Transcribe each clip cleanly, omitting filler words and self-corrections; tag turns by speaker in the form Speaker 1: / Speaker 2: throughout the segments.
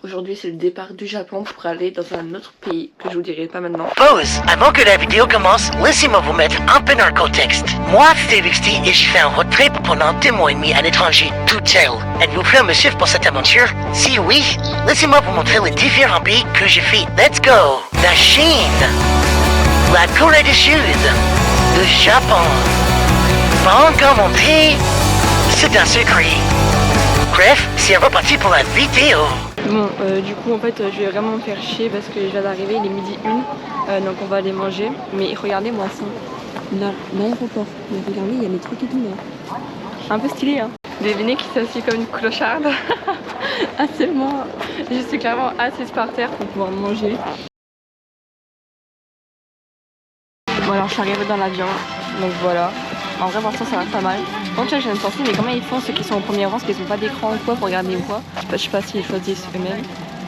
Speaker 1: Aujourd'hui c'est le départ du Japon pour aller dans un autre pays que je vous dirai pas maintenant.
Speaker 2: Pause. Avant que la vidéo commence, laissez-moi vous mettre un peu dans le contexte. Moi, c'est Luxty et j'ai fait un road trip pendant 2 mois et demi à l'étranger, tout seul. Êtes-vous prêt à me suivre pour cette aventure? Si oui, laissez-moi vous montrer les différents pays que j'ai fait. Let's go! La Chine, la Corée du Sud, le Japon. Pas encore monté, c'est un secret. Bref, c'est reparti pour la vidéo.
Speaker 1: Bon, du coup en fait je vais vraiment me faire chier parce que je viens d'arriver, il est midi 1, donc on va aller manger. Mais regardez moi ça, l'aéroport, mais regardez il y a mes trucs et tout là. Un peu stylé hein. Devinez qui s'assied comme une clocharde. Actuellement, je suis clairement assise par terre pour pouvoir manger. Bon alors je suis arrivée dans l'avion, donc voilà. En vrai pour ça ça va pas mal. Bon tu vois j'ai une pensée mais comment ils font ceux qui sont au premier rang parce qu'ils ont pas d'écran ou quoi pour regarder ou quoi. Je sais pas s'ils choisissent eux-mêmes.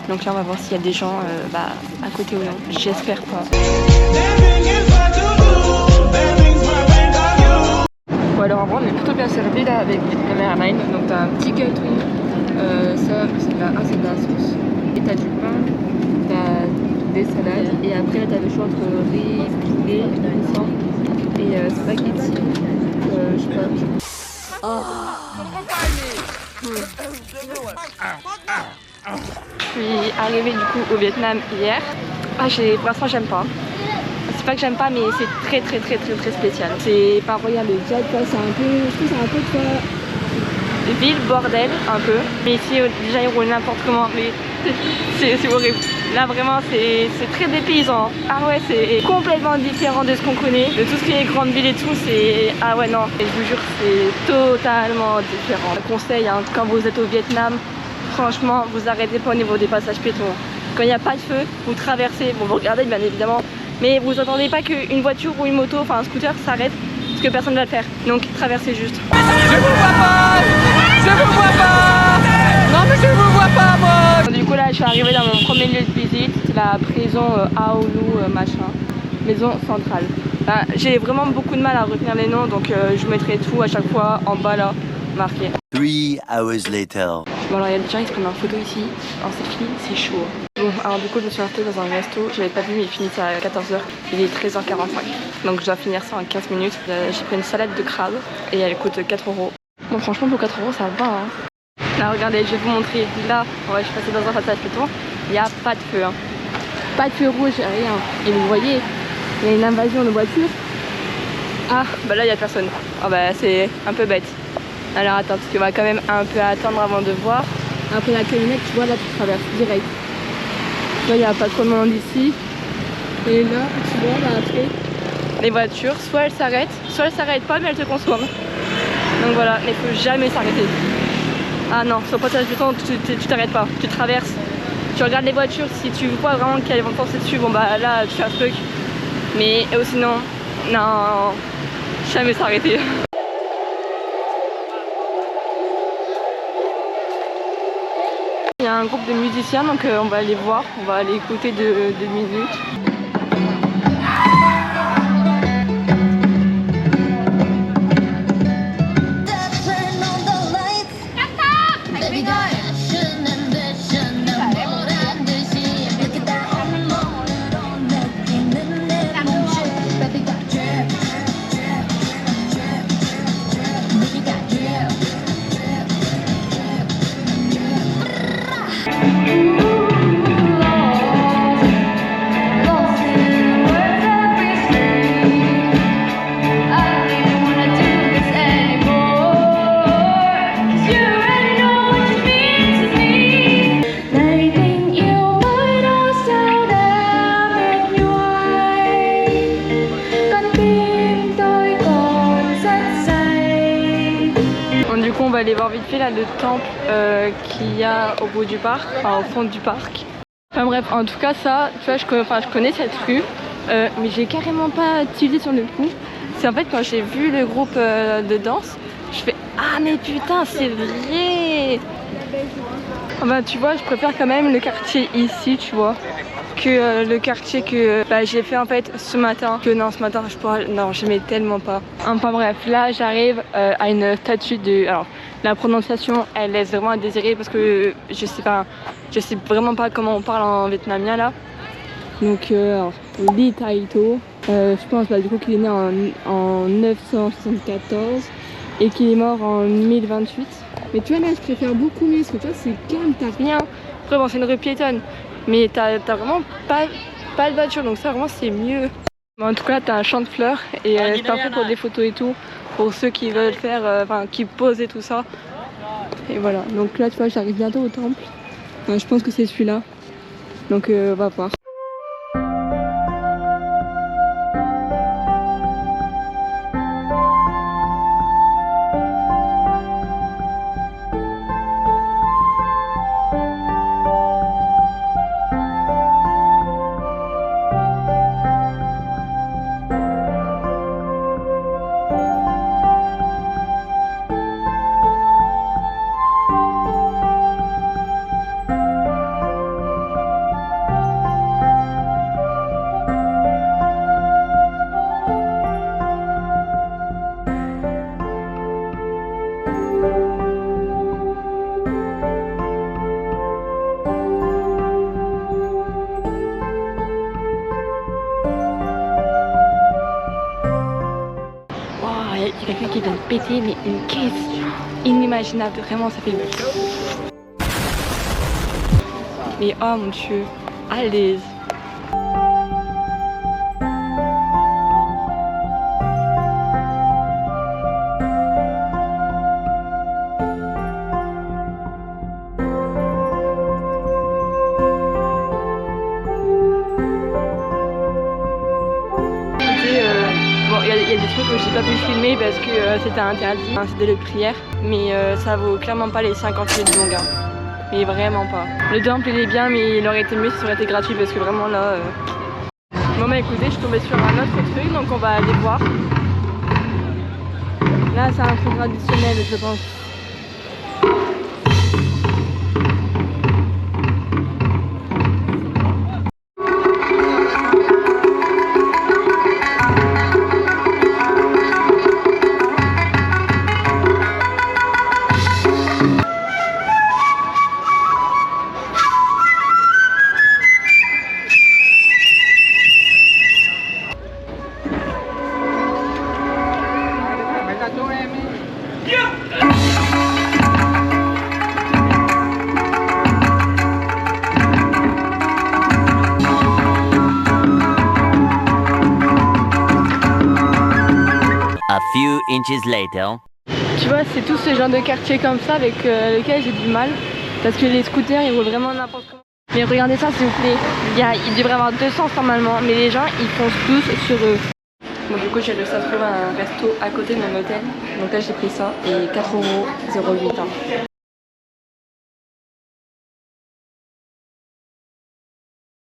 Speaker 1: Donc là on va voir s'il y a des gens à côté ou non. J'espère pas. Bon alors en vrai on est plutôt bien servi là avec Vietnam Airlines. Donc t'as un petit gâteau, ça c'est de la sauce. Et t'as du pain, t'as des salades et après là t'as le choix entre riz, poulet, il me semble, et spaghetti. Je sais pas. Oh. Je suis arrivée du coup au Vietnam hier. Pour l'instant j'aime pas. C'est pas que j'aime pas mais c'est très spécial. C'est pas regarde le jet quoi, c'est un peu. Je trouve c'est un peu quoi. Ville bordel un peu. Mais ici déjà ils roulent n'importe comment. Mais c'est horrible. Là vraiment c'est très dépaysant. Ah ouais c'est complètement différent de ce qu'on connaît. De tout ce qui est grande ville et tout c'est... Ah ouais non. Et je vous jure c'est totalement différent. Conseil hein, quand vous êtes au Vietnam, franchement vous arrêtez pas au niveau des passages piétons. Quand il n'y a pas de feu, vous traversez. Bon vous regardez bien évidemment. Mais vous attendez pas qu'une voiture ou une moto, enfin un scooter s'arrête. Parce que personne ne va le faire. Donc traversez juste. Je vous vois pas. Je vous vois pas. Non mais je vous vois pas moi. Du coup là je suis arrivée dans mon premier lieu de visite, c'est la prison Aolu machin, maison centrale. J'ai vraiment beaucoup de mal à retenir les noms donc je vous mettrai tout à chaque fois en bas là, marqué.
Speaker 2: 3 hours later.
Speaker 1: Bon alors il y a des gens qui se prennent en photo ici, en selfie, c'est chaud. Bon alors du coup je me suis installée dans un resto, j'avais pas vu mais il finissait à 14h, il est 13h45. Donc je dois finir ça en 15 minutes. J'ai pris une salade de crabe et elle coûte 4 €. Bon franchement pour 4 € ça va hein. Là regardez, je vais vous montrer, là, je suis passée dans un passage piéton, il n'y a pas de feu, hein. Pas de feu rouge, rien. Et vous voyez, il y a une invasion de voitures. Ah, bah là il n'y a personne. Ah bah c'est un peu bête. Alors attends, parce qu'on va quand même un peu attendre avant de voir. Après la camionnette, tu vois là tu traverses direct. Là il n'y a pas trop de monde ici. Et là, tu vois là après, les voitures, soit elles s'arrêtent pas mais elles te consomment. Donc voilà, mais il faut jamais s'arrêter. Ah non, sur le passage piéton, tu t'arrêtes pas, tu traverses, tu regardes les voitures, si tu vois vraiment qu'elles vont passer dessus, bon bah là tu fais un truc. Mais sinon, non, jamais s'arrêter. Il y a un groupe de musiciens donc on va aller voir, on va aller écouter 2 minutes. On va aller voir vite fait là le temple qu'il y a au bout du parc, enfin au fond du parc. Enfin bref, en tout cas ça, tu vois, je connais cette rue, mais j'ai carrément pas tilté sur le coup. C'est en fait quand j'ai vu le groupe de danse, je fais ah mais putain c'est vrai. Bah tu vois, je préfère quand même le quartier ici, tu vois, que le quartier que j'ai fait en fait ce matin. Que non, ce matin je pourrais, non, j'aimais tellement pas. Enfin bref, là j'arrive à une statue de, alors la prononciation elle laisse vraiment à désirer parce que je sais vraiment pas comment on parle en vietnamien là. Donc Ly Taito, je pense du coup qu'il est né en 974 et qu'il est mort en 1028. Mais tu vois là je préfère beaucoup mieux parce que tu vois c'est calme, t'as rien. Après bon c'est une rue piétonne mais t'as vraiment pas de voiture donc ça vraiment c'est mieux. Mais en tout cas t'as un champ de fleurs et c'est parfait pour des photos et tout. Pour ceux qui veulent faire, qui posent et tout ça. Et voilà, donc là tu vois j'arrive bientôt au temple. Je pense que c'est celui-là. Donc on va voir. Il y a quelqu'un qui vient de péter mais une caisse inimaginable, vraiment ça fait le... Mais oh mon dieu, à l'aise. Il y a des trucs que j'ai pas pu filmer parce que c'était interdit, c'était les prières, mais ça vaut clairement pas les 50 minutes de longue, mais vraiment pas. Le temple il est bien mais il aurait été mieux si ça aurait été gratuit parce que vraiment là... Bon bah écoutez, je suis tombée sur un autre truc donc on va aller voir. Là c'est un truc traditionnel je pense.
Speaker 3: A few inches later.
Speaker 1: Tu vois, c'est tout ce genre de quartier comme ça avec lequel j'ai du mal parce que les scooters ils roulent vraiment n'importe comment. Mais regardez ça s'il vous plaît, il devrait y avoir 2 sens normalement, mais les gens ils foncent tous sur eux. Bon du coup j'ai réussi à trouver un resto à côté de mon hôtel, donc là j'ai pris ça et 4,08 €.